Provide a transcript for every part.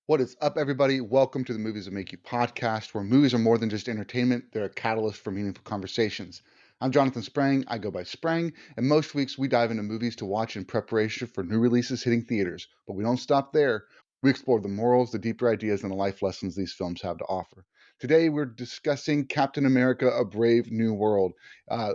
What is up, everybody? Welcome to the Movies That Make You podcast, where movies are more than just entertainment, they're a catalyst for meaningful conversations. I'm Jonathan Sprang, I go by Sprang, and most weeks we dive into movies to watch in preparation for new releases hitting theaters. But we don't stop there. We explore the morals, the deeper ideas, and the life lessons these films have to offer. Today we're discussing Captain America, A Brave New World.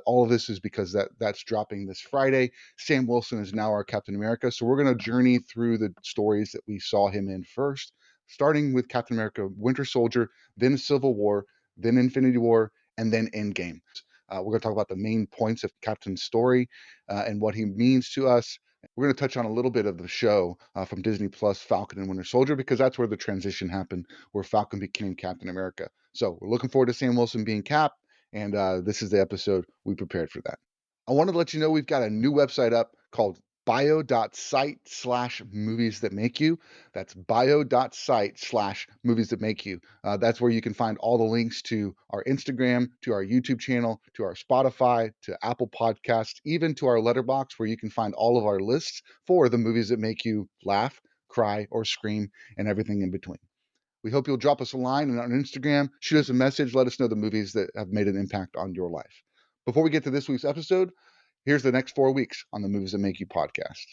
All of this is because that's dropping this Friday. Sam Wilson is now our Captain America, so we're going to journey through the stories that we saw him in first, starting with Captain America Winter Soldier, then Civil War, then Infinity War, and then Endgame. We're going to talk about the main points of Captain's story and what he means to us. We're going to touch on a little bit of the show from Disney Plus, Falcon and Winter Soldier, because that's where the transition happened, where Falcon became Captain America. So we're looking forward to Sam Wilson being Cap, and this is the episode we prepared for that. I wanted to let you know we've got a new website up called bio.site/movies that make you. That's bio.site/movies that make you. That's where you can find all the links to our Instagram, to our YouTube channel, to our Spotify, to Apple Podcasts, even to our Letterboxd, where you can find all of our lists for the movies that make you laugh, cry, or scream, and everything in between. We hope you'll drop us a line on Instagram, shoot us a message, let us know the movies that have made an impact on your life. Before we get to this week's episode, here's the next 4 weeks on the Movies That Make You podcast.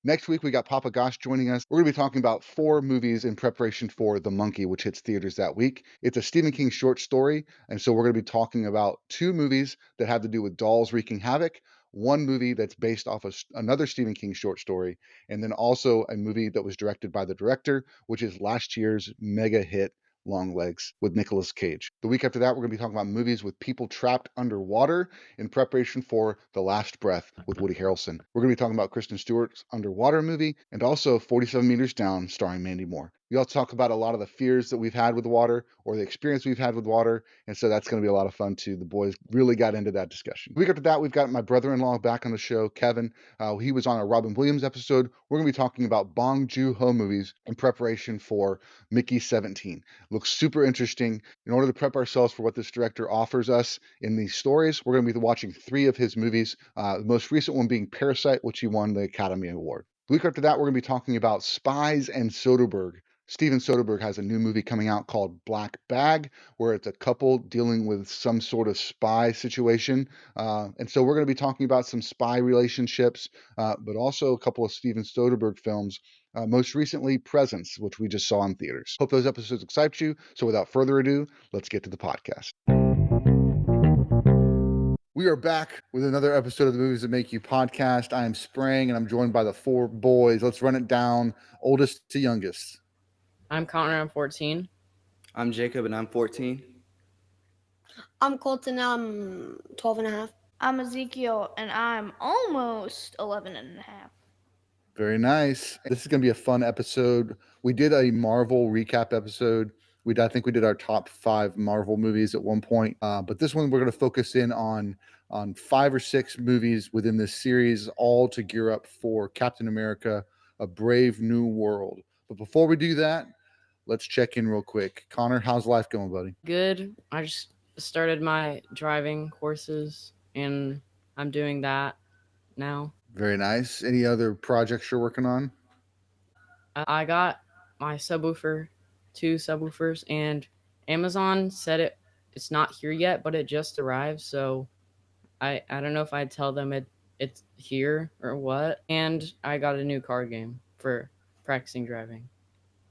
Next week, we got Papa Gosh joining us. We're going to be talking about 4 movies in preparation for The Monkey, which hits theaters that week. It's a Stephen King short story, and so we're going to be talking about 2 movies that have to do with dolls wreaking havoc, 1 movie that's based off of another Stephen King short story, and then also a movie that was directed by the director, which is last year's mega hit, Longlegs, with Nicolas Cage. The week after that, we're going to be talking about movies with people trapped underwater in preparation for The Last Breath with Woody Harrelson. We're going to be talking about Kristen Stewart's underwater movie and also 47 Meters Down starring Mandy Moore. We also talk about a lot of the fears that we've had with water or the experience we've had with water, and so that's going to be a lot of fun too. The boys really got into that discussion. The week after that, we've got my brother-in-law back on the show, Kevin. He was on a Robin Williams episode. We're going to be talking about Bong Joon-ho movies in preparation for Mickey 17. Looks super interesting. In order to prep ourselves for what this director offers us in these stories, we're going to be watching 3 of his movies, the most recent one being Parasite, which he won the Academy Award. The week after that, we're going to be talking about Spies and Soderbergh. Steven Soderbergh has a new movie coming out called Black Bag, where it's a couple dealing with some sort of spy situation. And so we're going to be talking about some spy relationships, but also a couple of Steven Soderbergh films. Most recently, Presence, which we just saw in theaters. Hope those episodes excite you. So without further ado, let's get to the podcast. We are back with another episode of the Movies That Make You podcast. I am Sprang, and I'm joined by the 4 boys. Let's run it down, oldest to youngest. I'm Connor, I'm 14. I'm Jacob, and I'm 14. I'm Colton, I'm 12 and a half. I'm Ezekiel, and I'm almost 11 and a half. Very nice. This is going to be a fun episode. We did a Marvel recap episode. I think we did our top 5 Marvel movies at one point. But this one, we're going to focus in on 5 or 6 movies within this series, all to gear up for Captain America, A Brave New World. But before we do that, let's check in real quick. Connor, how's life going, buddy? Good. I just started my driving courses, and I'm doing that now. Very nice. Any other projects you're working on? I got my subwoofer, 2 subwoofers, and Amazon said it's not here yet, but it just arrived. So I don't know if I'd tell them it's here or what. And I got a new card game for practicing driving.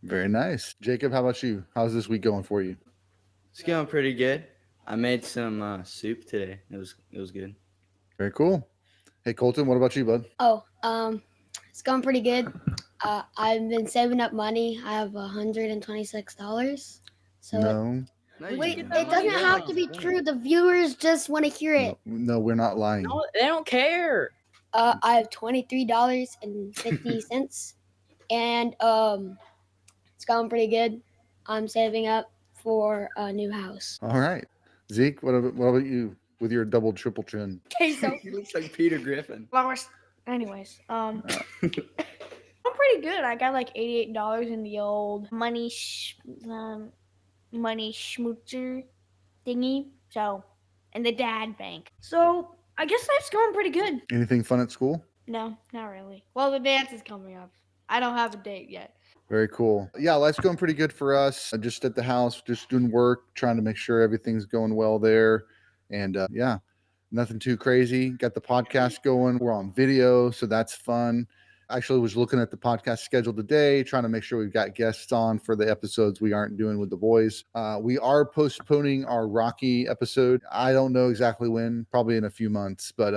Very nice. Jacob, how about you? How's this week going for you? It's going pretty good. I made some soup today. It was good. Very cool. Hey, Colton, what about you, bud? It's going pretty good. I've been saving up money. I have $126. So No. wait, it doesn't have to be true. The viewers just want to hear it. No, we're not lying. No, they don't care. I have $23.50, and it's going pretty good. I'm saving up for a new house. All right. Zeke, what about you with your double, triple chin? Okay, so He looks like Peter Griffin. anyways, I'm pretty good. I got like $88 in the old money schmoozer thingy. So, in the dad bank. So, I guess life's going pretty good. Anything fun at school? No, not really. Well, the dance is coming up. I don't have a date yet. Very cool. Yeah, life's going pretty good for us. Just at the house, just doing work, trying to make sure everything's going well there. And yeah, nothing too crazy. Got the podcast going. We're on video, so that's fun. Actually was looking at the podcast schedule today, trying to make sure we've got guests on for the episodes we aren't doing with the boys. We are postponing our Rocky episode. I don't know exactly when, probably in a few months, but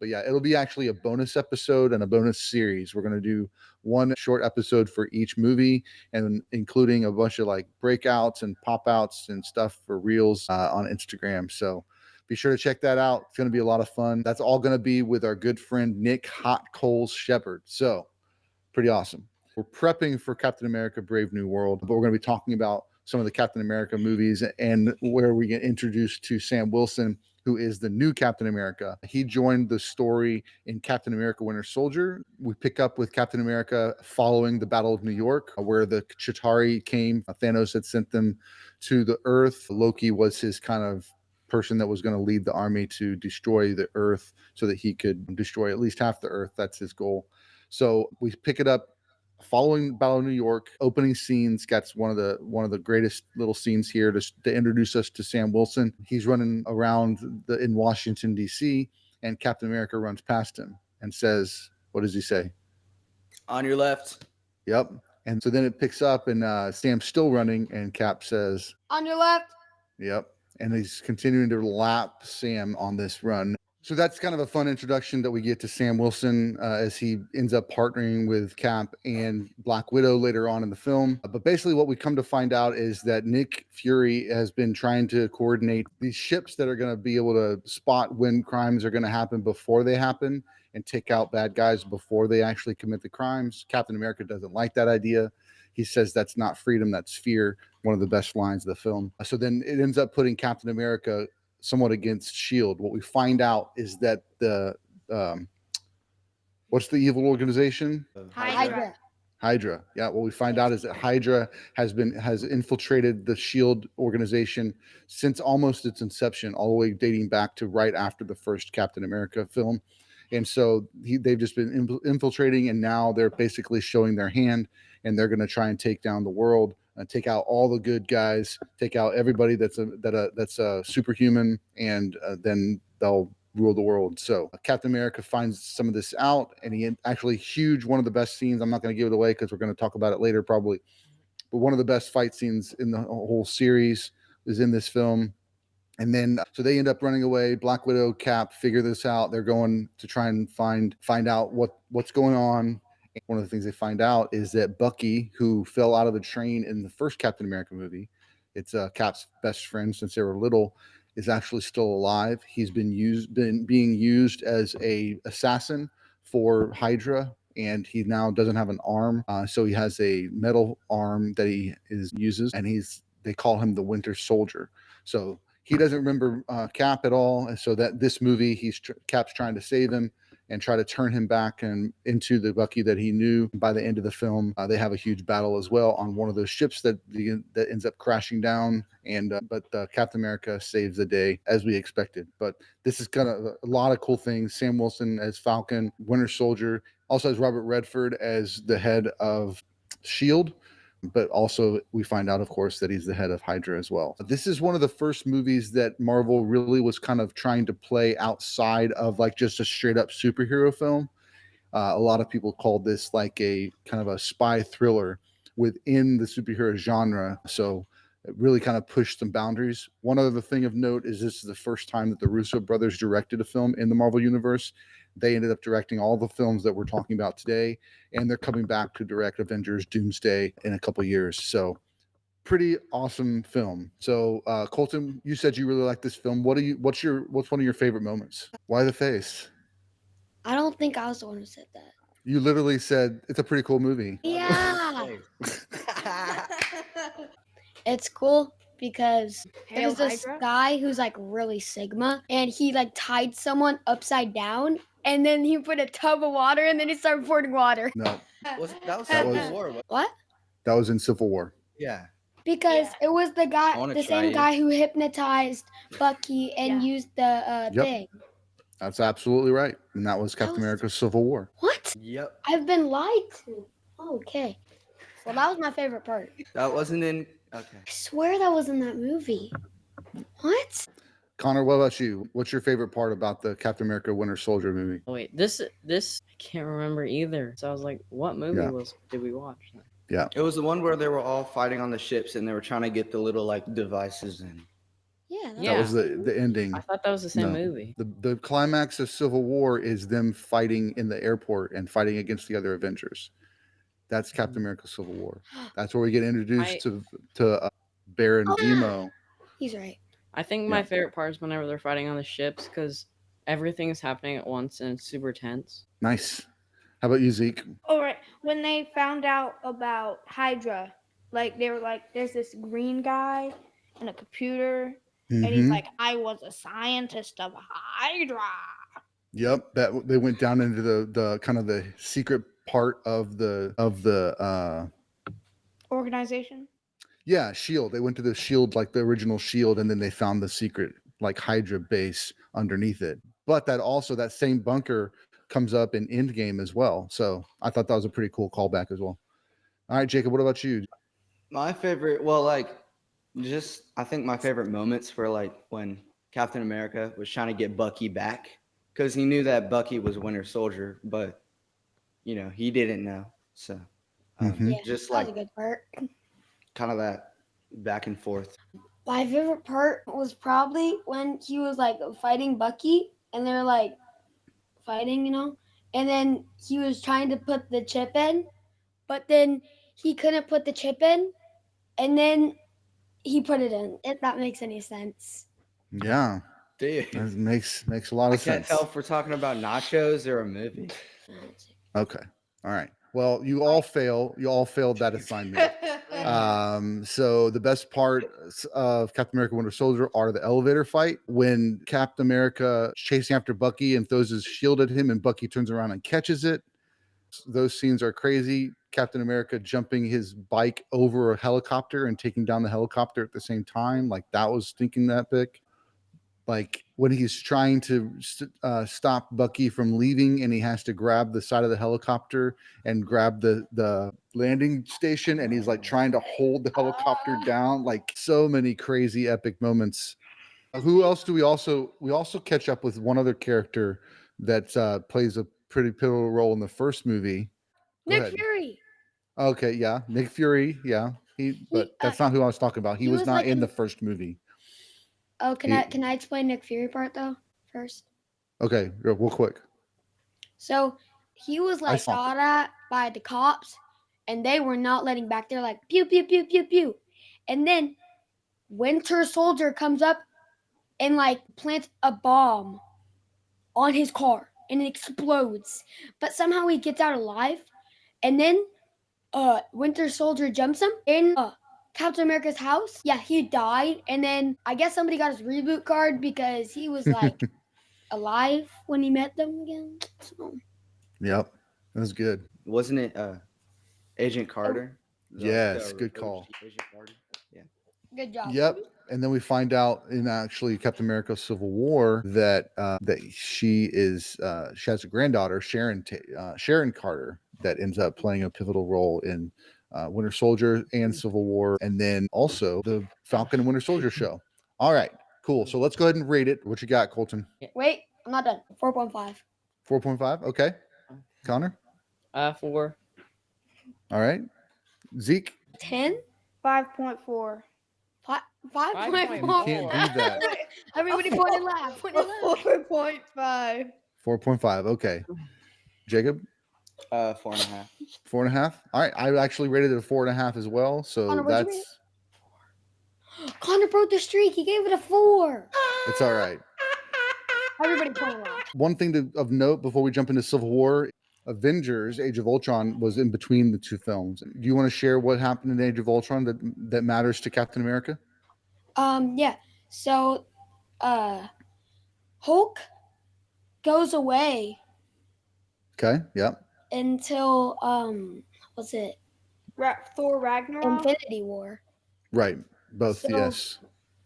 yeah, it'll be actually a bonus episode and a bonus series. We're going to do one short episode for each movie, and including a bunch of like breakouts and pop outs and stuff for reels on Instagram. So be sure to check that out. It's going to be a lot of fun. That's all going to be with our good friend Nick Hot Coals Shepard. So pretty awesome. We're prepping for Captain America Brave New World, but we're going to be talking about some of the Captain America movies and where we get introduced to Sam Wilson, who is the new Captain America. He joined the story in Captain America Winter Soldier. We pick up with Captain America following the Battle of New York, where the Chitauri came. Thanos had sent them to the Earth. Loki was his kind of person that was going to lead the army to destroy the Earth so that he could destroy at least half the Earth. That's his goal. So we pick it up following Battle of New York. Opening scenes, got one of the greatest little scenes here to introduce us to Sam Wilson. He's running around in Washington D.C. and Captain America runs past him and says, "What does he say?" On your left. Yep. And so then it picks up and Sam's still running and Cap says, On your left. "Yep." And he's continuing to lap Sam on this run. So that's kind of a fun introduction that we get to Sam Wilson as he ends up partnering with Cap and Black Widow later on in the film. But basically what we come to find out is that Nick Fury has been trying to coordinate these ships that are going to be able to spot when crimes are going to happen before they happen and take out bad guys before they actually commit the crimes. Captain America doesn't like that idea. He says that's not freedom, that's fear. One of the best lines of the film. So then it ends up putting Captain America somewhat against S.H.I.E.L.D. What we find out is that the what's the evil organization? Hydra. Yeah, what we find out is that Hydra has infiltrated the S.H.I.E.L.D. organization since almost its inception, all the way dating back to right after the first Captain America film. And so they've just been infiltrating, and now they're basically showing their hand, and they're going to try and take down the world, take out all the good guys, take out everybody that's a superhuman, and then they'll rule the world. So Captain America finds some of this out, and he actually one of the best scenes. I'm not going to give it away because we're going to talk about it later probably, but one of the best fight scenes in the whole series is in this film. And then so they end up running away. Black Widow, Cap figure this out. They're going to try and find out what's going on. And one of the things they find out is that Bucky, who fell out of the train in the first Captain America movie, it's Cap's best friend since they were little, is actually still alive. He's been being used as a assassin for Hydra, and he now doesn't have an arm. So he has a metal arm that he uses, and they call him the Winter Soldier. So he doesn't remember Cap at all, and so that this movie, Cap's trying to save him and try to turn him back and into the Bucky that he knew. By the end of the film, they have a huge battle as well on one of those ships that ends up crashing down. And but Captain America saves the day as we expected. But this is kind of a lot of cool things. Sam Wilson as Falcon, Winter Soldier, also has Robert Redford as the head of S.H.I.E.L.D. But also we find out, of course, that he's the head of Hydra as well. This is one of the first movies that Marvel really was kind of trying to play outside of like just a straight up superhero film. A lot of people called this like a kind of a spy thriller within the superhero genre. So it really kind of pushed some boundaries. One other thing of note is this is the first time that the Russo brothers directed a film in the Marvel Universe. They ended up directing all the films that we're talking about today, and they're coming back to direct Avengers Doomsday in a couple years. So pretty awesome film. So Colton, you said you really like this film. What's one of your favorite moments? Why the face? I don't think I was the one who said that. You literally said it's a pretty cool movie. Yeah. It's cool because Hail there's this Hydra? guy who's like really Sigma, and he like tied someone upside down, and then he put a tub of water, and then he started pouring water. No, That was That was- Civil War. What? that was in Civil War. Yeah. Because it was the I wanna the try same it. guy who hypnotized Bucky and Yeah. used the Yep. thing. That's absolutely right. And that was Captain was- America's Civil War. What? Yep. I've been lied to. Okay. Well, that was my favorite part. That wasn't in. Okay. I swear that was in that movie. What? Connor, what about you? What's your favorite part about the Captain America Winter Soldier movie? Oh, wait, this I can't remember either. So I was like, what movie Yeah. did we watch? Yeah. It was the one where they were all fighting on the ships and they were trying to get the little like devices in. Yeah. Yeah. That was the ending. I thought that was the same No. movie. The climax of Civil War is them fighting in the airport and fighting against the other Avengers. That's Captain America Civil War. That's where we get introduced to Baron Zemo. He's right. I think my favorite part is whenever they're fighting on the ships because everything is happening at once and it's super tense. Nice. How about you, Zeke? All right. When they found out about Hydra, like they were like, "There's this green guy and a computer," and he's like, "I was a scientist of Hydra." Yep, that they went down into the kind of the secret part of the Organization. yeah, Shield. They went to the Shield, like the original Shield, and then they found the secret like Hydra base underneath it. But that same bunker comes up in Endgame as well. So I thought that was a pretty cool callback as well. All right, Jacob, what about you? My favorite, well, like, I think my favorite moments were like when Captain America was trying to get Bucky back because he knew that Bucky was Winter Soldier, but he didn't know. So Yeah, just that like was a good part. kind of that back and forth. My favorite part was probably when he was like fighting Bucky and they're like fighting, and then he was trying to put the chip in, but then he couldn't put the chip in, and then he put it in. If that makes any sense. Yeah, Dude, that makes a lot I of can't sense. tell if we're talking about nachos or a movie. Okay, all right. Well, you all failed that assignment. So the best part of Captain America Winter Soldier are the elevator fight when Captain America is chasing after Bucky and throws his shield at him and Bucky turns around and catches it. Those scenes are crazy. Captain America jumping his bike over a helicopter and taking down the helicopter at the same time. Like that was stinking epic. Like when he's trying to stop Bucky from leaving and he has to grab the side of the helicopter and grab the landing station and he's like trying to hold the helicopter down. Like so many crazy epic moments. Who else do we also catch up with one other character that plays a pretty pivotal role in the first movie? Go Nick ahead. Fury. Okay, yeah. Nick Fury, yeah. But that's not who I was talking about. He was not like in the first movie. Oh, can I explain Nick Fury part though first? Okay, real quick. So he was like shot at by the cops, and they were not letting back. They're like pew pew pew pew pew, and then Winter Soldier comes up and like plants a bomb on his car, and it explodes. But somehow he gets out alive, and then Winter Soldier jumps him in Captain America's house. Yeah, he died, and then I guess somebody got his reboot card because he was like alive when he met them again. So. Yep, that was good. Wasn't it Agent Carter? Yes, good call. Agent Carter. Yeah. Good job. Yep. And then we find out in actually Captain America Civil War that she has a granddaughter, Sharon Carter, that ends up playing a pivotal role in Winter Soldier and Civil War, and then also the Falcon and Winter Soldier show. All right, cool. So let's go ahead and rate it. What you got, Colton? Wait, I'm not done. 4.5. 4.5. Okay. Connor? 4. All right. Zeke? 10? 5.4. 5.4. You can't do that. Everybody point and laugh. Point and laugh. 4.5. 4.5. Okay. Jacob? 4.5. 4.5. All right. I actually rated it a 4.5 as well. So Connor, what'd you rate that's Connor broke the streak. He gave it a 4. it's all right. Everybody point and laugh. One thing of note before we jump into Civil War, Avengers: Age of Ultron was in between the two films. Do you want to share what happened in Age of Ultron that matters to Captain America? Yeah. So, Hulk goes away Okay. Yep. until what's it? Thor Ragnarok. Infinity War. Right. Both. So- Yes.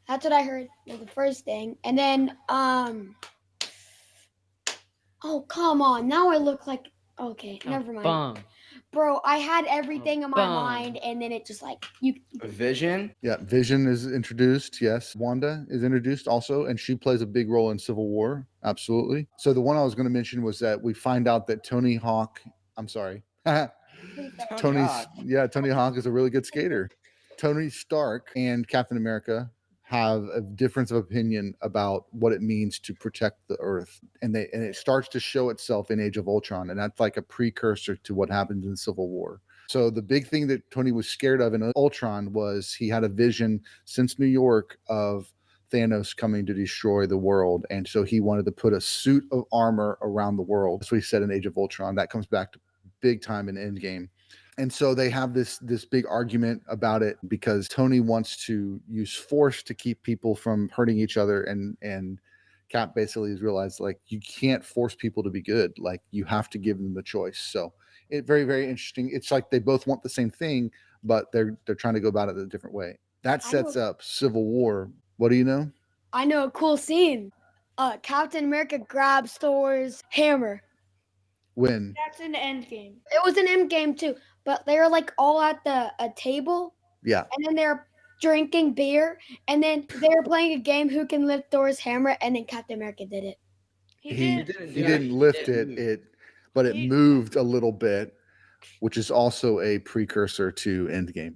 That's what I heard was the first thing. And then oh come on. Now I look like Okay, A never mind. bum. Bro, I had everything in my Bum. mind, and then it just like you. Vision. Yeah, Vision is introduced. Yes, Wanda is introduced also, and she plays a big role in Civil War. Absolutely. So the one I was going to mention was that we find out that Tony Hawk. I'm sorry. Tony Hawk is a really good skater. Tony Stark and Captain America have a difference of opinion about what it means to protect the Earth, and it starts to show itself in Age of Ultron, and that's like a precursor to what happens in Civil War. So the big thing that Tony was scared of in Ultron was he had a vision since New York of Thanos coming to destroy the world, and so he wanted to put a suit of armor around the world. That's what he said in Age of Ultron. That comes back to big time in Endgame. And so they have this big argument about it because Tony wants to use force to keep people from hurting each other, and Cap basically has realized like you can't force people to be good, like you have to give them the choice. So it very, very interesting. It's like they both want the same thing, but they're trying to go about it a different way. That sets up Civil War. What do you know? I know a cool scene. Captain America grabs Thor's hammer. When? That's in the end game. It was an Endgame too, but they were like all at a table. Yeah. And then they're drinking beer, and then they were playing a game who can lift Thor's hammer, and then Captain America did it. He didn't lift it, but it moved a little bit, which is also a precursor to Endgame.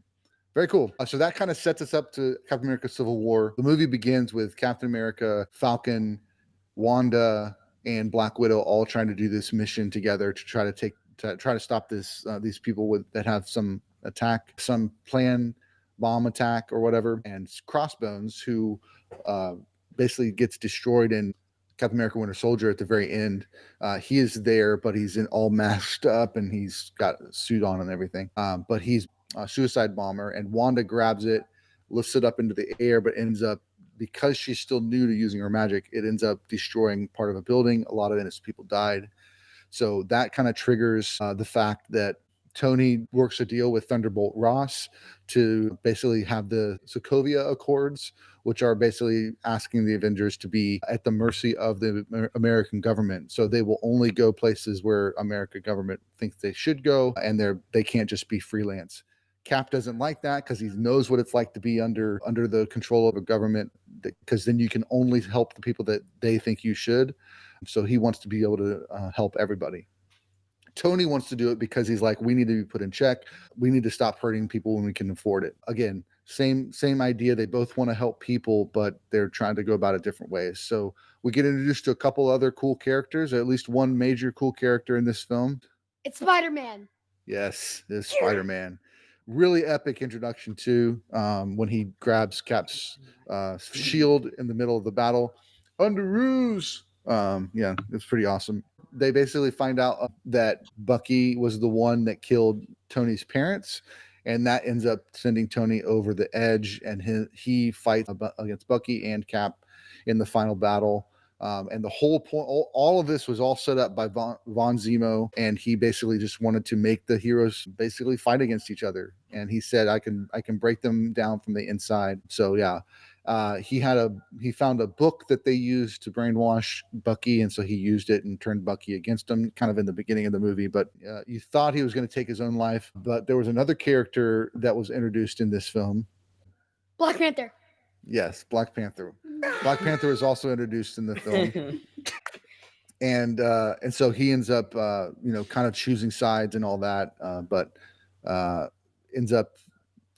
Very cool. So that kind of sets us up to Captain America Civil War. The movie begins with Captain America, Falcon, Wanda, and Black Widow all trying to do this mission together to try to stop these people that have some attack, some plan bomb attack or whatever. And Crossbones, who basically gets destroyed in Captain America Winter Soldier at the very end. He is there, but he's all masked up and he's got a suit on and everything. But he's a suicide bomber, and Wanda grabs it, lifts it up into the air, but ends up, because she's still new to using her magic, it ends up destroying part of a building. A lot of innocent people died. So that kind of triggers the fact that Tony works a deal with Thunderbolt Ross to basically have the Sokovia Accords, which are basically asking the Avengers to be at the mercy of the American government. So they will only go places where American government thinks they should go, and they can't just be freelance. Cap doesn't like that because he knows what it's like to be under the control of a government, because then you can only help the people that they think you should. So he wants to be able to help everybody. Tony wants to do it because he's like, we need to be put in check. We need to stop hurting people when we can afford it. Again, same idea. They both want to help people, but they're trying to go about it different ways. So we get introduced to a couple other cool characters, or at least one major cool character in this film. It's Spider-Man. Yes, it's Spider-Man. Really epic introduction too, when he grabs Cap's shield in the middle of the battle. Under ruse. Yeah, it's pretty awesome. They basically find out that Bucky was the one that killed Tony's parents, and that ends up sending Tony over the edge, and he fights against Bucky and Cap in the final battle. And the whole point, all of this was all set up by Von Zemo, and he basically just wanted to make the heroes basically fight against each other. And he said, I can break them down from the inside. So yeah, he found a book that they used to brainwash Bucky, and so he used it and turned Bucky against him, kind of in the beginning of the movie. But you thought he was going to take his own life, but there was another character that was introduced in this film. Black Panther. Yes, Black Panther. Black Panther is also introduced in the film. And so he ends up kind of choosing sides and all that, but ends up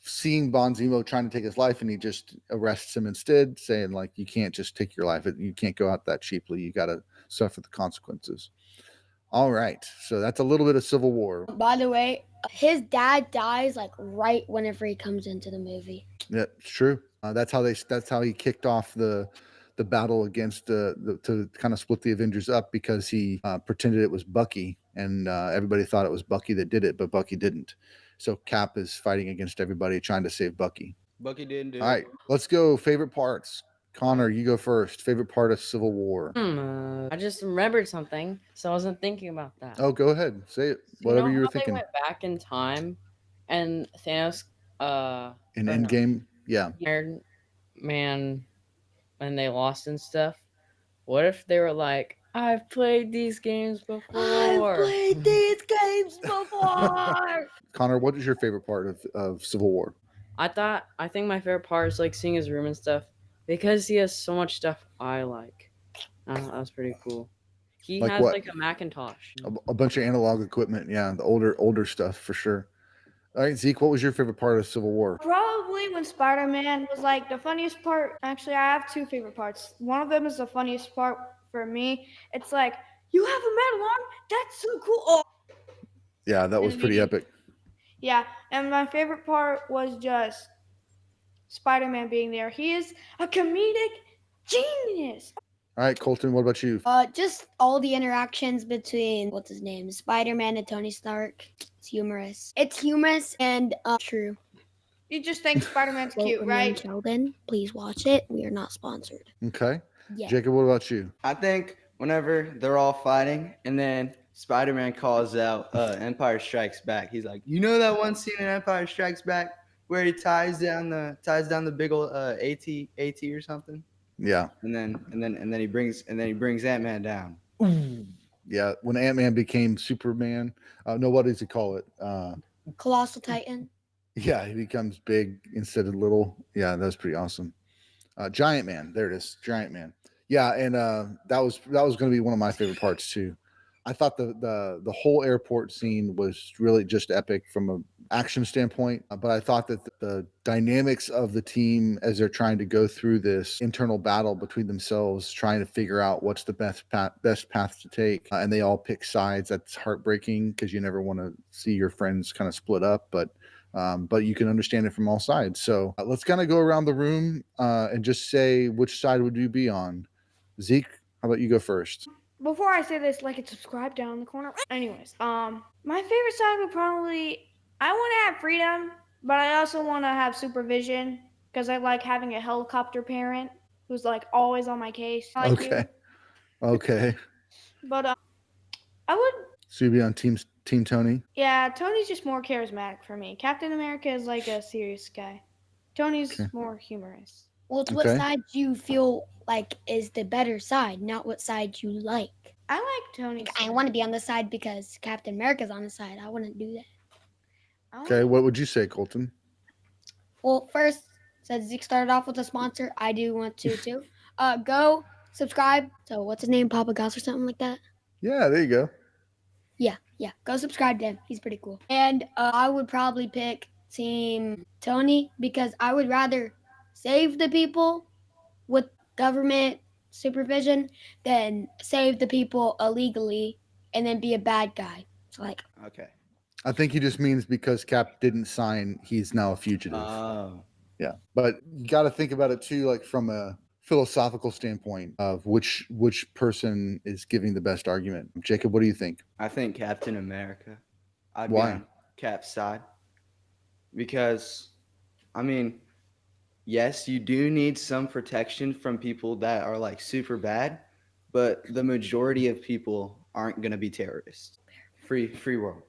seeing Von Zemo trying to take his life, and he just arrests him instead, saying like, you can't just take your life, you can't go out that cheaply, you got to suffer the consequences. All right, so that's a little bit of Civil War. By the way, his dad dies like right whenever he comes into the movie. Yeah, it's true. That's how he kicked off the battle against to kind of split the Avengers up, because he pretended it was Bucky, and everybody thought it was Bucky that did it, but Bucky didn't. So Cap is fighting against everybody trying to save Bucky. Bucky didn't do it. All right, let's go. Favorite parts. Connor, you go first. Favorite part of Civil War. I just remembered something, so I wasn't thinking about that. Oh, go ahead. Say it. So Whatever you were how thinking. They went back in time, and Thanos. In Endgame, yeah. Iron Man, and they lost and stuff. What if they were like, I've played these games before. I've played these games before. Connor, what is your favorite part of Civil War? I think my favorite part is like seeing his room and stuff because he has so much stuff I like. That was pretty cool. He Like has what? like a Macintosh. A bunch of analog equipment. Yeah, the older stuff for sure. All right, Zeke, what was your favorite part of Civil War? Probably when Spider-Man was like the funniest part. Actually, I have two favorite parts. One of them is the funniest part for me. It's like, you have a medal arm? That's so cool. Oh. Yeah, that was pretty epic. Yeah, and my favorite part was just Spider-Man being there. He is a comedic genius. All right, Colton, what about you? Just all the interactions between what's his name, Spider-Man and Tony Stark. It's humorous. It's humorous and true. You just think Spider-Man's cute, Quote right? Sheldon, please watch it. We are not sponsored. Okay. Yeah. Jacob, what about you? I think whenever they're all fighting and then Spider-Man calls out Empire Strikes Back, he's like, you know that one scene in Empire Strikes Back where he ties down the big old AT or something? Yeah. And then he brings Ant-Man down. Yeah, when Ant-Man became Superman, no, what does he call it? Colossal Titan. Yeah, he becomes big instead of little. Yeah, that was pretty awesome. Giant Man, there it is, Giant Man. Yeah, and that was going to be one of my favorite parts too. I thought the whole airport scene was really just epic from an action standpoint, but I thought that the dynamics of the team as they're trying to go through this internal battle between themselves, trying to figure out what's the best path to take, and they all pick sides. That's heartbreaking because you never want to see your friends kind of split up, but you can understand it from all sides. So let's kind of go around the room and just say which side would you be on. Zeke, how about you go first? Before I say this, like and subscribe down in the corner. Anyways, my favorite side would probably, I want to have freedom, but I also want to have supervision because I like having a helicopter parent who's like always on my case. Like Okay. You. Okay. But I would. So you'd be on Team Tony? Yeah, Tony's just more charismatic for me. Captain America is like a serious guy. Tony's more humorous. Well, it's what side you feel like is the better side, not what side you like. I like Tony's I want to be on the side because Captain America's on the side. I wouldn't do that. Okay, what would you say, Colton? Well, first, since Zeke started off with a sponsor, I do want to too. Go subscribe. So what's his name? Papa Goss or something like that? Yeah, there you go. Yeah. Go subscribe to him. He's pretty cool. And I would probably pick Team Tony because I would rather save the people with government supervision than save the people illegally and then be a bad guy. So Okay. I think he just means because Cap didn't sign, he's now a fugitive. Oh. Yeah, but you got to think about it too, like from a philosophical standpoint of which person is giving the best argument. Jacob, what do you think? I think Captain America. I'd Why? be on Cap's side. Because, I mean, yes, you do need some protection from people that are like super bad, but the majority of people aren't going to be terrorists. Free world.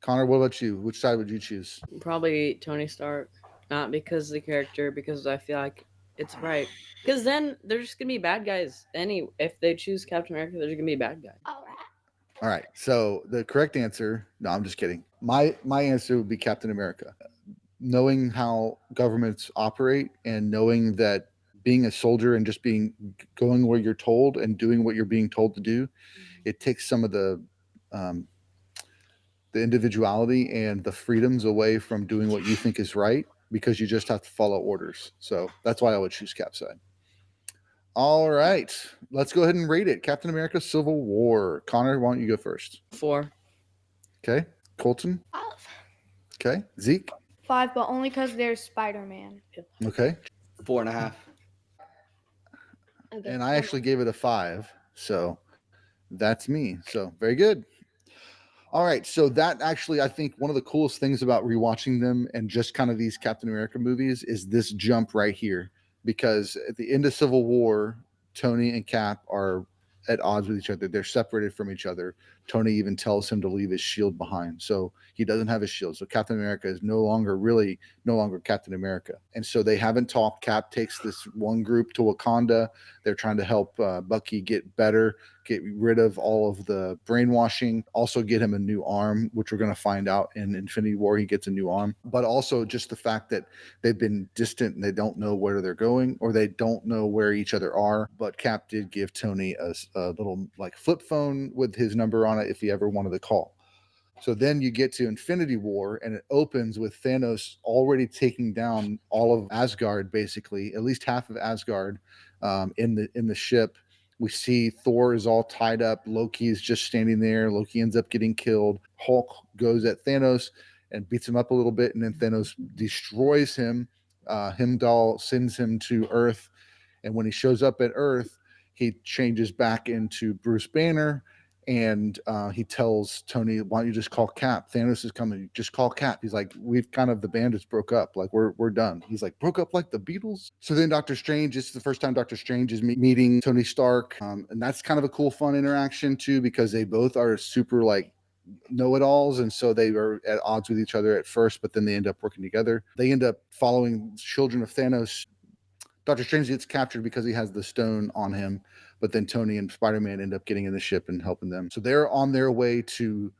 Connor, what about you? Which side would you choose? Probably Tony Stark. Not because of the character, because I feel like it's right. Because then they're just gonna be bad guys. If they choose Captain America, they're just gonna be bad guys. All right. So the correct answer, no, I'm just kidding. My answer would be Captain America. Knowing how governments operate and knowing that being a soldier and just going where you're told and doing what you're being told to do, it takes some of the individuality and the freedoms away from doing what you think is right because you just have to follow orders. So that's why I would choose Cap's side. All right, let's go ahead and rate it. Captain America Civil War. Connor, why don't you go first? 4. Okay. Colton? 5. Okay. Zeke? 5, but only because there's Spider-Man. Okay. 4.5. Okay. And I actually gave it a 5. So that's me. So very good. All right. So that actually, I think one of the coolest things about rewatching them and just kind of these Captain America movies is this jump right here. Because at the end of Civil War, Tony and Cap are at odds with each other. They're separated from each other. Tony even tells him to leave his shield behind. So he doesn't have his shield. So Captain America is no longer Captain America. And so they haven't talked. Cap takes this one group to Wakanda. They're trying to help Bucky get better, get rid of all of the brainwashing, also get him a new arm, which we're going to find out in Infinity War. He gets a new arm, but also just the fact that they've been distant and they don't know where they're going, or they don't know where each other are. But Cap did give Tony a little like flip phone with his number on it if he ever wanted to call. So then you get to Infinity War, and it opens with Thanos already taking down all of Asgard, basically, at least half of Asgard, in the ship. We see Thor is all tied up. Loki is just standing there. Loki ends up getting killed. Hulk goes at Thanos and beats him up a little bit, and then Thanos destroys him. Heimdall sends him to Earth, and when he shows up at Earth, he changes back into Bruce Banner. And he tells Tony, why don't you just call Cap? Thanos is coming. Just call Cap. He's like, the band just broke up. Like, we're done. He's like, broke up like the Beatles? So then Doctor Strange, it's the first time Doctor Strange is meeting Tony Stark. And that's kind of a cool, fun interaction too, because they both are super like know-it-alls. And so they are at odds with each other at first, but then they end up working together. They end up following Children of Thanos. Doctor Strange gets captured because he has the stone on him, but then Tony and Spider-Man end up getting in the ship and helping them. So they're on their way to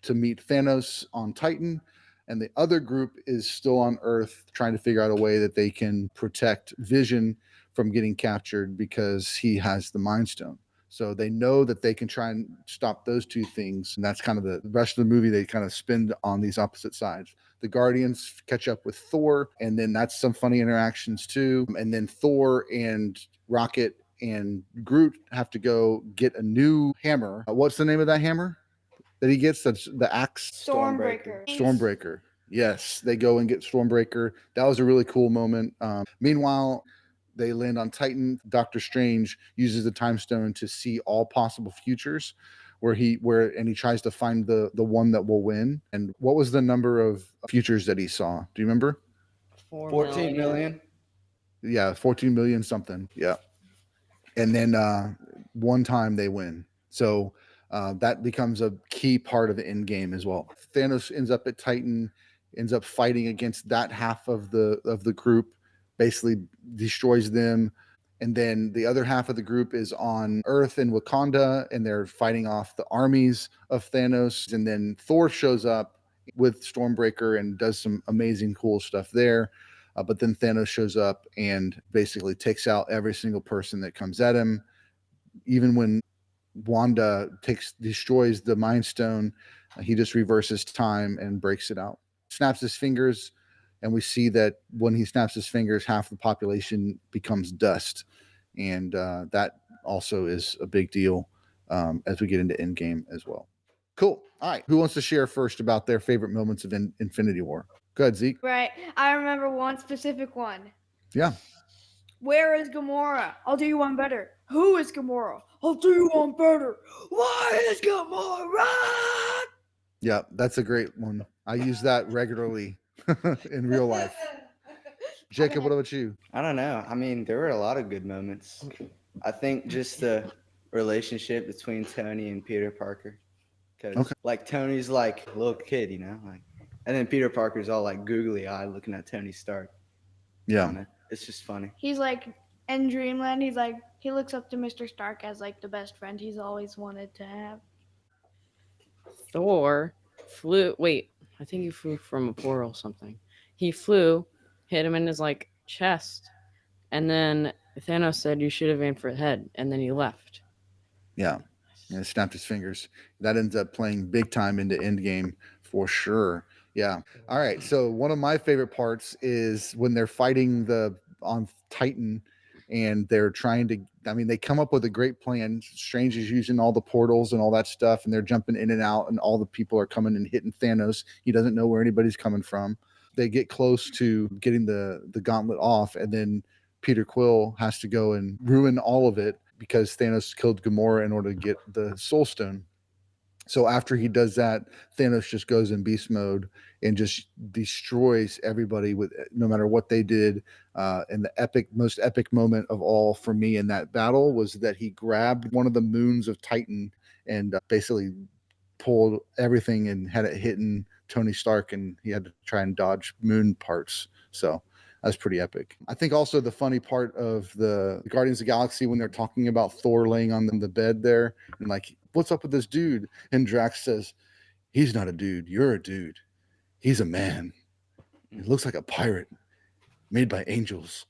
meet Thanos on Titan, and the other group is still on Earth trying to figure out a way that they can protect Vision from getting captured because he has the Mind Stone. So they know that they can try and stop those two things, and that's kind of the rest of the movie. They kind of spin on these opposite sides. The Guardians catch up with Thor, and then that's some funny interactions too. And then Thor and Rocket and Groot have to go get a new hammer. What's the name of that hammer that he gets? That's the axe. Stormbreaker. Yes, they go and get Stormbreaker. That was a really cool moment. Meanwhile, they land on Titan. Doctor Strange uses the Time Stone to see all possible futures, where he tries to find the one that will win. And what was the number of futures that he saw? Do you remember? 14 million. Yeah, 14 million something. Yeah. And then one time they win. So that becomes a key part of the end game as well. Thanos ends up at Titan, ends up fighting against that half of the group, basically destroys them. And then the other half of the group is on Earth in Wakanda, and they're fighting off the armies of Thanos. And then Thor shows up with Stormbreaker and does some amazing, cool stuff there. But then Thanos shows up and basically takes out every single person that comes at him. Even when Wanda destroys the Mind Stone, he just reverses time and breaks it out. Snaps his fingers, and we see that when he snaps his fingers, half the population becomes dust. And that also is a big deal as we get into Endgame as well. Cool. All right. Who wants to share first about their favorite moments of Infinity War? Go ahead, Zeke. Right. I remember one specific one. Yeah. Where is Gamora? I'll do you one better. Who is Gamora? I'll do you one better. Why is Gamora? Yeah, that's a great one. I use that regularly in real life. Jacob, what about you? I don't know. I mean, there were a lot of good moments. I think just the relationship between Tony and Peter Parker. Because like Tony's like a little kid, you know, like, and then Peter Parker's all like googly eyed looking at Tony Stark. Yeah. It's just funny. He's like in Dreamland, he looks up to Mr. Stark as like the best friend he's always wanted to have. Thor flew. Wait, I think he flew from a portal or something. He flew, hit him in his like chest, and then Thanos said, "You should have aimed for the head," and then he left. Yeah, and snapped his fingers. That ends up playing big time into Endgame for sure. Yeah. All right. So one of my favorite parts is when they're fighting on Titan, and they're trying to. I mean, they come up with a great plan. Strange is using all the portals and all that stuff, and they're jumping in and out, and all the people are coming and hitting Thanos. He doesn't know where anybody's coming from. They get close to getting the gauntlet off, and then Peter Quill has to go and ruin all of it because Thanos killed Gamora in order to get the Soul Stone. So after he does that, Thanos just goes in beast mode and just destroys everybody with no matter what they did. And the most epic moment of all for me in that battle was that he grabbed one of the moons of Titan and basically pulled everything and had it hitting Tony Stark, and he had to try and dodge moon parts. So that's pretty epic. I think also the funny part of the Guardians of the Galaxy when they're talking about Thor laying on the bed there and like, what's up with this dude? And Drax says, he's not a dude. You're a dude. He's a man. He looks like a pirate made by angels.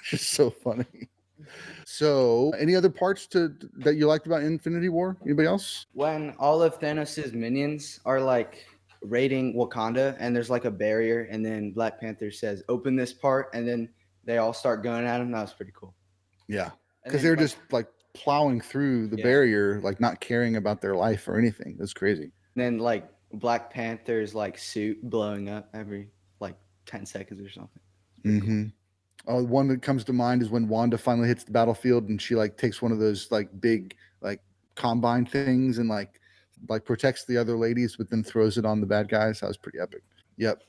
Just so funny. So, any other parts that you liked about Infinity War? Anybody else? When all of Thanos' minions are like raiding Wakanda and there's like a barrier, and then Black Panther says, open this part, and then they all start going at him. That was pretty cool. Yeah. Because they're just like plowing through the barrier, like not caring about their life or anything. That's crazy. And then like Black Panther's like suit blowing up every like 10 seconds or something. Mm-hmm. Oh, one that comes to mind is when Wanda finally hits the battlefield and she like takes one of those like big like combine things and like protects the other ladies, but then throws it on the bad guys. That was pretty epic. Yep.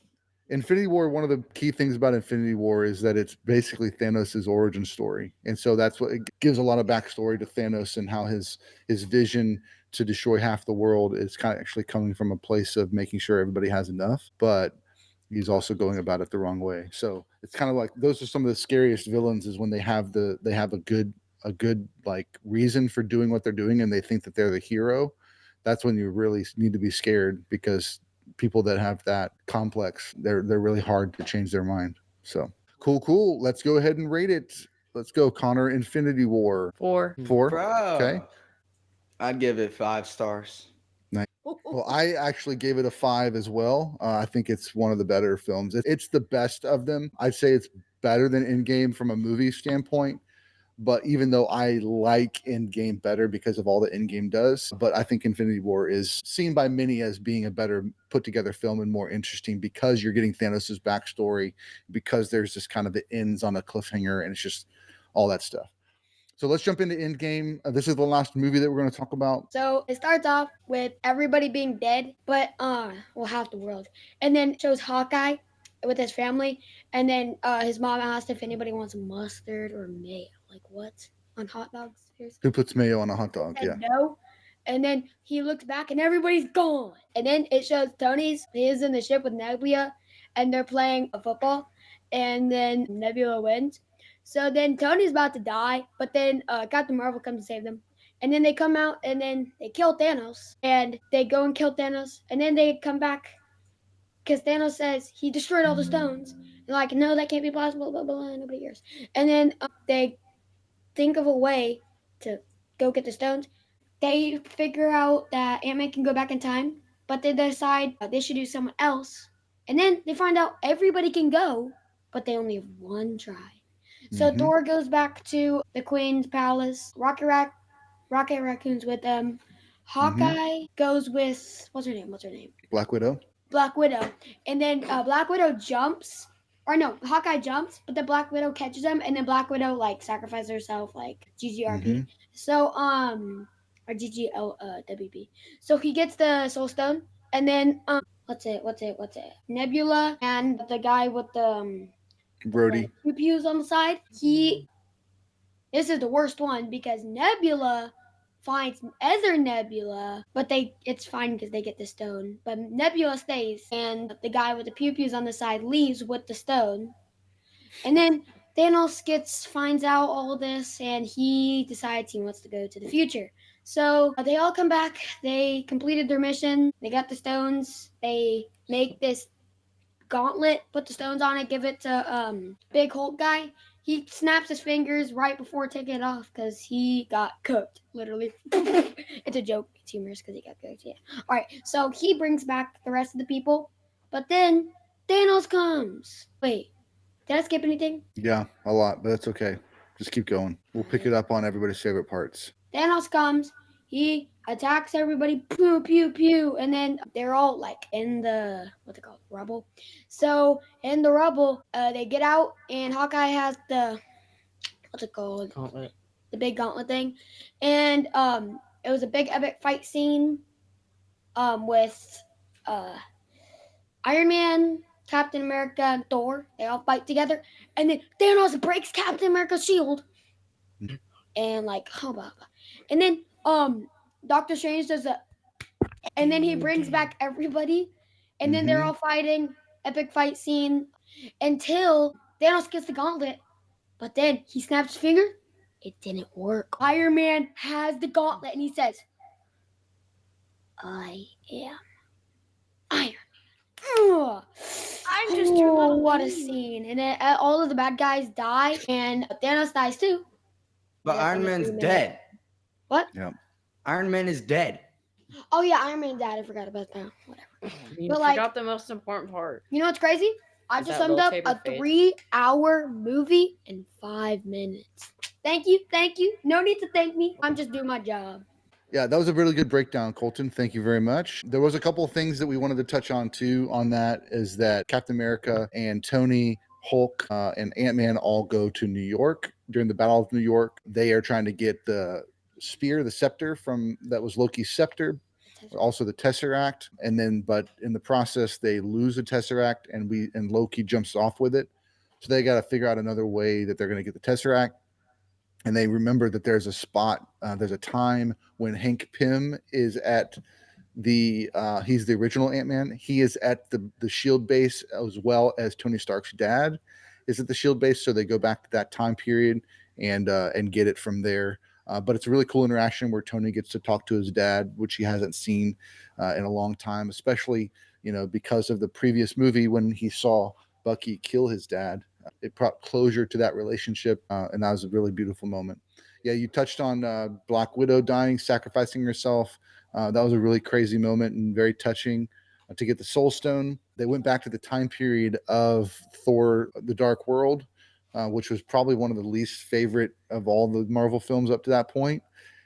Infinity War, one of the key things about Infinity War is that it's basically Thanos' origin story. And so that's what it gives a lot of backstory to Thanos and how his vision to destroy half the world is kind of actually coming from a place of making sure everybody has enough, but he's also going about it the wrong way. So it's kind of like those are some of the scariest villains is when they have a good like reason for doing what they're doing and they think that they're the hero. That's when you really need to be scared, because people that have that complex, they're really hard to change their mind. So cool. Let's go ahead and rate it. Let's go, Connor. Infinity War. 4. Bro, Okay. I'd give it 5 stars. Nice. Well, I actually gave it a 5 as well. I think it's one of the better films. It's the best of them. I'd say it's better than Endgame from a movie standpoint. But even though I like Endgame better because of all that Endgame does, but I think Infinity War is seen by many as being a better put together film and more interesting because you're getting Thanos' backstory, because there's this kind of it ends on a cliffhanger and it's just all that stuff. So let's jump into Endgame. This is the last movie that we're going to talk about. So it starts off with everybody being dead, but half the world. And then it shows Hawkeye with his family, and then his mom asked if anybody wants mustard or mayo. Like what? On hot dogs? Seriously? Who puts mayo on a hot dog? Yeah. No. And then he looks back and everybody's gone. And then it shows he's in the ship with Nebula and they're playing a football, and then Nebula wins. So then Tony's about to die, but then Captain Marvel comes to save them. And then they come out and then they kill Thanos, and they go and kill Thanos, and then they come back because Thanos says he destroyed all the stones. They're like, no, that can't be possible, blah, blah, blah, nobody cares. And then they think of a way to go get the stones. They figure out that Ant-Man can go back in time, but they decide they should do someone else. And then they find out everybody can go, but they only have one try. So Thor goes back to the Queen's palace. Rocket Raccoon's with them. Hawkeye goes with what's her name? Black Widow. And then Black Widow jumps. Or no, Hawkeye jumps, but the Black Widow catches him, and then Black Widow like sacrifices herself, like GGRP. So or GGLWP. So he gets the Soul Stone, and then what's it? Nebula and the guy with the Brody. pews on the side. This is the worst one because Nebula finds other Nebula, but it's fine because they get the stone. But Nebula stays, and the guy with the pews on the side leaves with the stone. And then Thanos finds out all this, and he decides he wants to go to the future. So they all come back. They completed their mission. They got the stones. They make this gauntlet, put the stones on it, give it to Big Hulk guy. He snaps his fingers right before taking it off because he got cooked, literally. It's a joke. It's humorous because he got cooked, yeah. All right, so he brings back the rest of the people, but then Thanos comes. Wait, did I skip anything? Yeah, a lot, but that's okay. Just keep going. We'll pick it up on everybody's favorite parts. Thanos comes. He attacks everybody, pew, pew, pew, and then they're all like in the, what's it called, rubble. So in the rubble, they get out, and Hawkeye has the, what's it called? Gauntlet. The big gauntlet thing. And it was a big epic fight scene with Iron Man, Captain America, and Thor. They all fight together, and then Thanos breaks Captain America's shield. And like, oh, blah, blah. And then Doctor Strange does a And then he brings back everybody. And then they're all fighting. Epic fight scene. Until Thanos gets the gauntlet. But then he snaps his finger. It didn't work. Iron Man has the gauntlet and he says, I am Iron Man. I'm just your little what a baby. scene. And then all of the bad guys die. And Thanos dies too. But Yeah, Iron in a Man's 3 minute. dead. What? Yeah. Iron Man is dead. Oh yeah, Iron Man died. I forgot about that. Whatever. You But, like- forgot the most important part. You know what's crazy? I Is just that summed little up table a face? 3-hour movie in 5 minutes. Thank you. No need to thank me. I'm just doing my job. Yeah, that was a really good breakdown, Colton. Thank you very much. There was a couple of things that we wanted to touch on too. On that is that Captain America and Tony, Hulk, and Ant-Man all go to New York during the Battle of New York. They are trying to get the spear, the scepter that was Loki's scepter, also the Tesseract, but in the process they lose the Tesseract, and Loki jumps off with it. So they got to figure out another way that they're going to get the Tesseract. And they remember that there's a spot, there's a time when Hank Pym is at he's the original Ant-Man. He is at the SHIELD base, as well as Tony Stark's dad is at the SHIELD base. So they go back to that time period and get it from there. But it's a really cool interaction where Tony gets to talk to his dad, which he hasn't seen in a long time, especially, because of the previous movie when he saw Bucky kill his dad. It brought closure to that relationship, and that was a really beautiful moment. Yeah, you touched on Black Widow dying, sacrificing herself. That was a really crazy moment and very touching. To get the Soul Stone, they went back to the time period of Thor: The Dark World, which was probably one of the least favorite of all the Marvel films up to that point.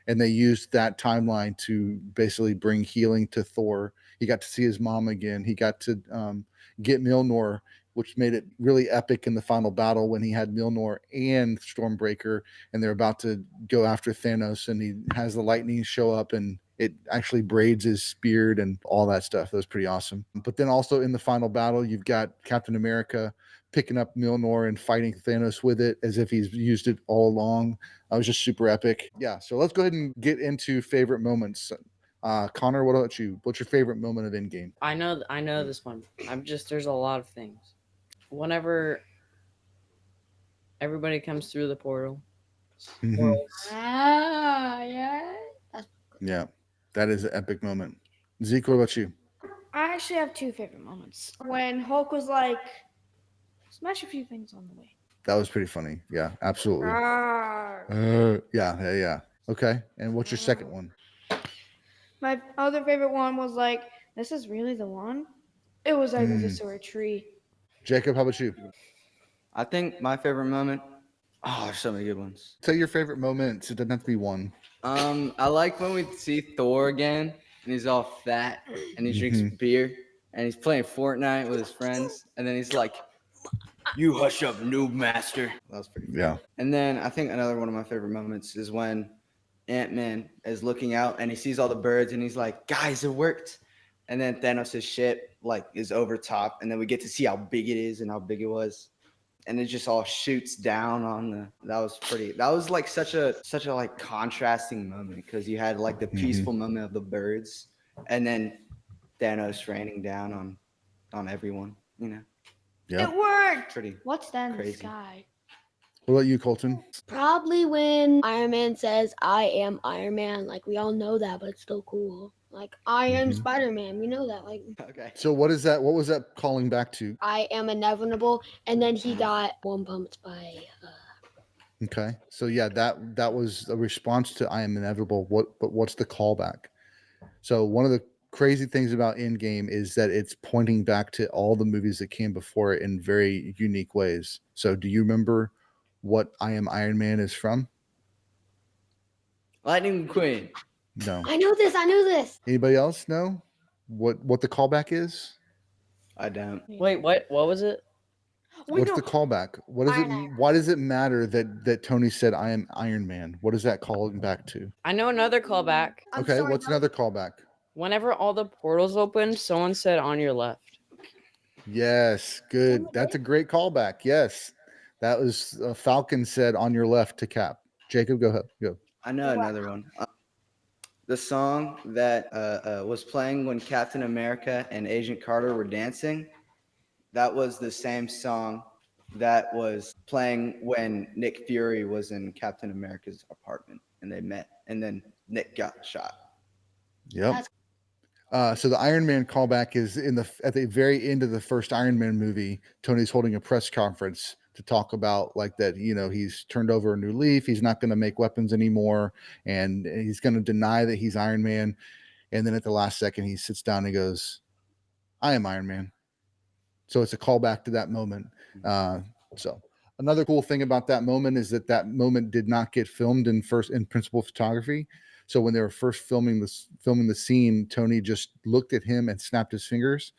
And they used that timeline to basically bring healing to Thor. He got to see his mom again. He got to get Mjolnir, which made it really epic in the final battle when he had Mjolnir and Stormbreaker, and they're about to go after Thanos, and he has the lightning show up, and it actually braids his beard and all that stuff. That was pretty awesome. But then also in the final battle, you've got Captain America picking up Mjolnir and fighting Thanos with it as if he's used it all along. That was just super epic. Yeah, so let's go ahead and get into favorite moments. Connor, what about you? What's your favorite moment of Endgame? I know this one. There's a lot of things. Whenever everybody comes through the portal. Worlds. Yeah. Yeah, that is an epic moment. Zeke, what about you? I actually have 2 favorite moments. When Hulk was like, smash a few things on the way. That was pretty funny. Yeah, absolutely. Arr. Yeah. Okay, and what's your second one? My other favorite one was like, this is really the one? It was like this or a tree. Jacob, how about you? I think my favorite moment. Oh, there's so many good ones. Say your favorite moments. It doesn't have to be one. I like when we see Thor again and he's all fat and he drinks beer and he's playing Fortnite with his friends and then he's like, "You hush up, noob master." That was pretty funny. Yeah. And then I think another one of my favorite moments is when Ant-Man is looking out and he sees all the birds and he's like, "Guys, it worked." And then Thanos' ship is over top and then we get to see how big it is and how big it was. And it just all shoots down on that was like such a like contrasting moment because you had like the peaceful moment of the birds and then Thanos raining down on everyone, Yeah. It worked. Pretty. What's that in the Crazy. sky? What about you, Colton? Probably when Iron Man says, I am Iron Man. Like, we all know that, but it's still cool. Like, I am Spider-Man. We know that. Like, Okay. So what is that? What was that calling back to? I am inevitable. And then he got one pumped by... Okay. So yeah, that was a response to I am inevitable. But what's the callback? So one of the crazy things about Endgame is that it's pointing back to all the movies that came before it in very unique ways. So do you remember what I am Iron Man is from? Lightning McQueen. No. I know this. Anybody else know what the callback is? I don't. Wait, what was it? What's the callback? What is it? Why does it matter that Tony said I am Iron Man? What is that calling back to? I know another callback. Okay, what's another callback? Whenever all the portals opened, someone said on your left. Yes, good. That's a great callback. Yes, that was Falcon said on your left to Cap. Jacob, go ahead. Go. I know another one. The song that was playing when Captain America and Agent Carter were dancing, that was the same song that was playing when Nick Fury was in Captain America's apartment and they met, and then Nick got shot. Yep. So the Iron Man callback is at the very end of the first Iron Man movie. Tony's holding a press conference to talk about like that, he's turned over a new leaf. He's not going to make weapons anymore, and he's going to deny that he's Iron Man. And then at the last second, he sits down and goes, "I am Iron Man." So it's a callback to that moment. So another cool thing about that moment is that moment did not get filmed in principal photography. So when they were first filming the scene, Tony just looked at him and snapped his fingers,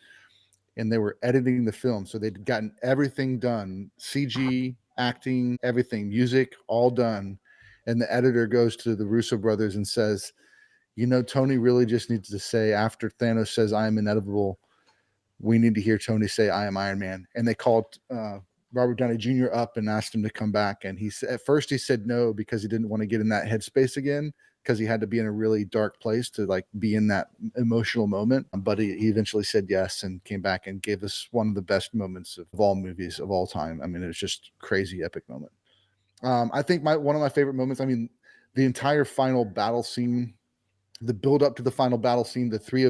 and they were editing the film. So they'd gotten everything done, CG, acting, everything, music, all done. And the editor goes to the Russo brothers and says, Tony really just needs to say, after Thanos says, "I am inevitable," we need to hear Tony say, "I am Iron Man." And they called Robert Downey Jr. up and asked him to come back. And at first he said no, because he didn't want to get in that headspace again, because he had to be in a really dark place to like be in that emotional moment. But he eventually said yes and came back and gave us one of the best moments of all movies of all time. I mean, it was just crazy epic moment. I think one of my favorite moments, the entire final battle scene, the build up to the final battle scene, the three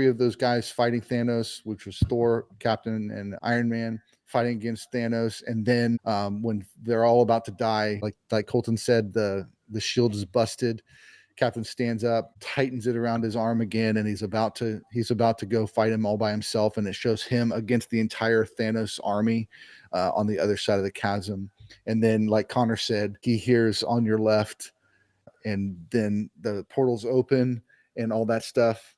of those guys fighting Thanos, which was Thor, Captain, and Iron Man, fighting against Thanos. And then when they're all about to die, like Colton said, the shield is busted. Captain stands up, tightens it around his arm again, and he's about to go fight him all by himself. And it shows him against the entire Thanos army on the other side of the chasm. And then, like Connor said, he hears "on your left," and then the portals open and all that stuff.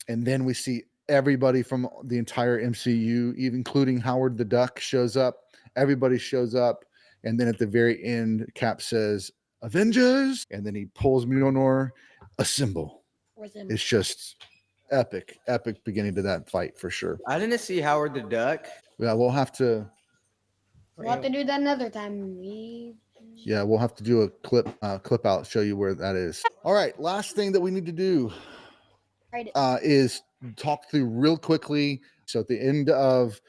And then we see everybody from the entire MCU, even including Howard the Duck, shows up. Everybody shows up. And then at the very end, Cap says, "Avengers," and then he pulls Mjolnir, "Assemble." It's just epic beginning to that fight for sure. I didn't see Howard the Duck. Yeah, we'll have to do that another time. Yeah, we'll have to do a clip out, show you where that is. All right, last thing that we need to do is talk through real quickly. So at the end of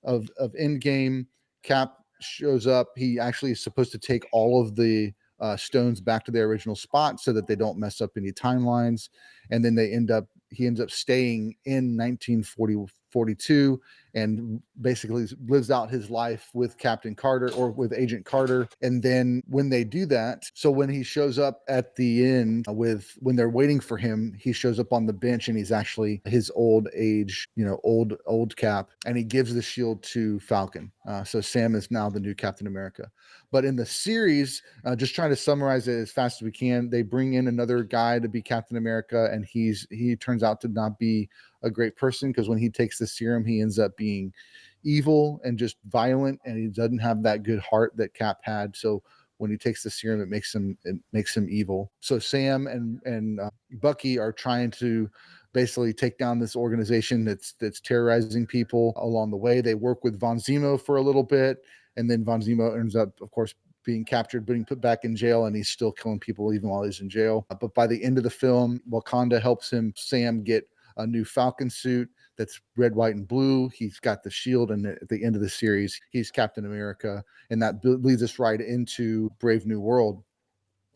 Endgame, Cap shows up. He actually is supposed to take all of the stones back to their original spot so that they don't mess up any timelines. And then he ends up staying in 1942 and basically lives out his life with Captain Carter, or with Agent Carter. And then when they do that, so when he shows up at the end when they're waiting for him, he shows up on the bench and he's actually his old age, old Cap, and he gives the shield to Falcon. So Sam is now the new Captain America. But in the series, just trying to summarize it as fast as we can, they bring in another guy to be Captain America, and he turns out to not be a great person, because when he takes the serum, he ends up being evil and just violent, and he doesn't have that good heart that Cap had. So when he takes the serum, it makes him evil. So Sam and Bucky are trying to basically take down this organization that's terrorizing people along the way. They work with Von Zemo for a little bit, and then Von Zemo ends up, of course, being captured, being put back in jail, and he's still killing people even while he's in jail. But by the end of the film, Wakanda helps Sam get a new Falcon suit that's red, white, and blue. He's got the shield, and at the end of the series, he's Captain America, and that leads us right into Brave New World.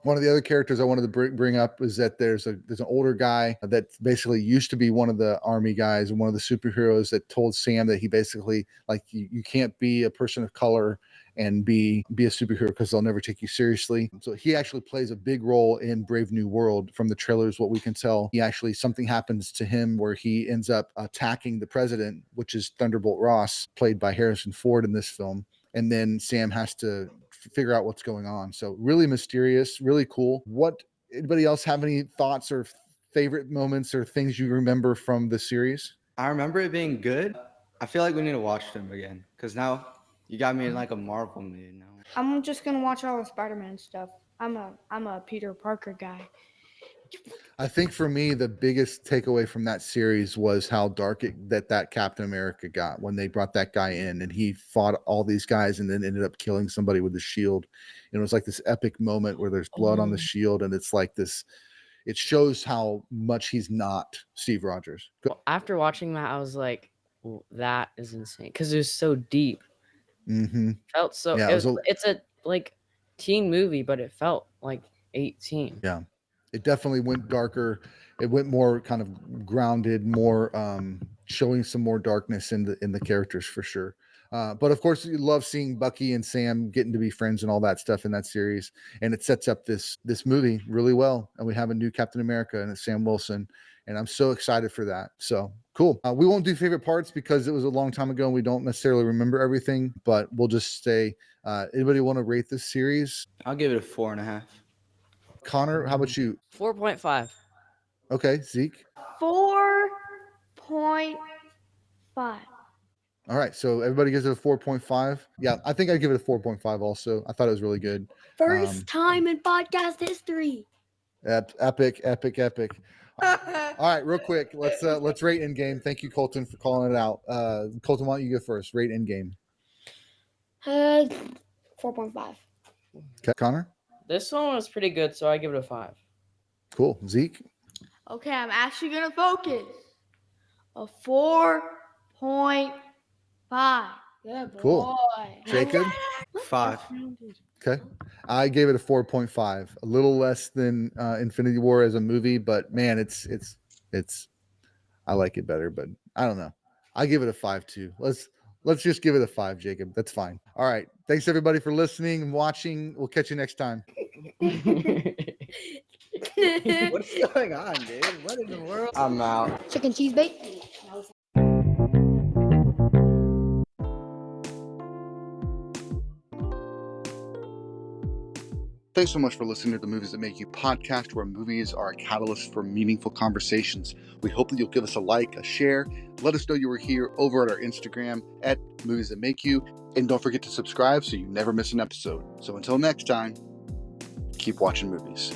One of the other characters I wanted to bring up is that there's an older guy that basically used to be one of the army guys and one of the superheroes that told Sam that he basically, like, you can't be a person of color and be a superhero because they'll never take you seriously. So he actually plays a big role in Brave New World. From the trailers, what we can tell, something happens to him where he ends up attacking the president, which is Thunderbolt Ross, played by Harrison Ford in this film. And then Sam has to figure out what's going on. So really mysterious, really cool. Anybody else have any thoughts or favorite moments or things you remember from the series? I remember it being good. I feel like we need to watch them again, because now you got me in like a Marvel mood now. I'm just gonna watch all the Spider-Man stuff. I'm a Peter Parker guy. I think for me, the biggest takeaway from that series was how dark that Captain America got when they brought that guy in and he fought all these guys and then ended up killing somebody with the shield. And it was like this epic moment where there's blood on the shield, and it's like this, it shows how much he's not Steve Rogers. After watching that, I was like, well, that is insane because it was so deep. Mm-hmm. Felt so. Yeah, it's a like teen movie, but it felt like 18. Yeah, it definitely went darker. It went more kind of grounded, more showing some more darkness in the characters for sure. But of course, you love seeing Bucky and Sam getting to be friends and all that stuff in that series, and it sets up this movie really well. And we have a new Captain America and it's Sam Wilson, and I'm so excited for that. So cool. We won't do favorite parts because it was a long time ago and we don't necessarily remember everything. But we'll just say, anybody want to rate this series? I'll give it a 4.5. Connor, how about you? 4.5. Okay, Zeke. 4.5. All right, so everybody gives it a 4.5. Yeah, I think I'd give it a 4.5 also. I thought it was really good. First time in podcast history. Epic. All right, real quick, let's rate Endgame. Thank you, Colton, for calling it out. Colton, why don't you go first? Rate Endgame. 4.5. Okay, Connor? This one was pretty good, so I give it a 5. Cool. Zeke? Okay, I'm actually gonna focus. A 4.5. Good boy. Cool. Jacob? 5. Okay. I gave it a 4.5. A little less than Infinity War as a movie, but man, it's I like it better, but I don't know. I give it a 5 too. Let's just give it a 5, Jacob. That's fine. All right. Thanks everybody for listening and watching. We'll catch you next time. What's going on, dude? What in the world? I'm out. Chicken cheese bake. Thanks so much for listening to the Movies That Make You podcast, where movies are a catalyst for meaningful conversations. We hope that you'll give us a like, a share. Let us know you were here over at our Instagram at Movies That Make You. And don't forget to subscribe so you never miss an episode. So until next time, keep watching movies.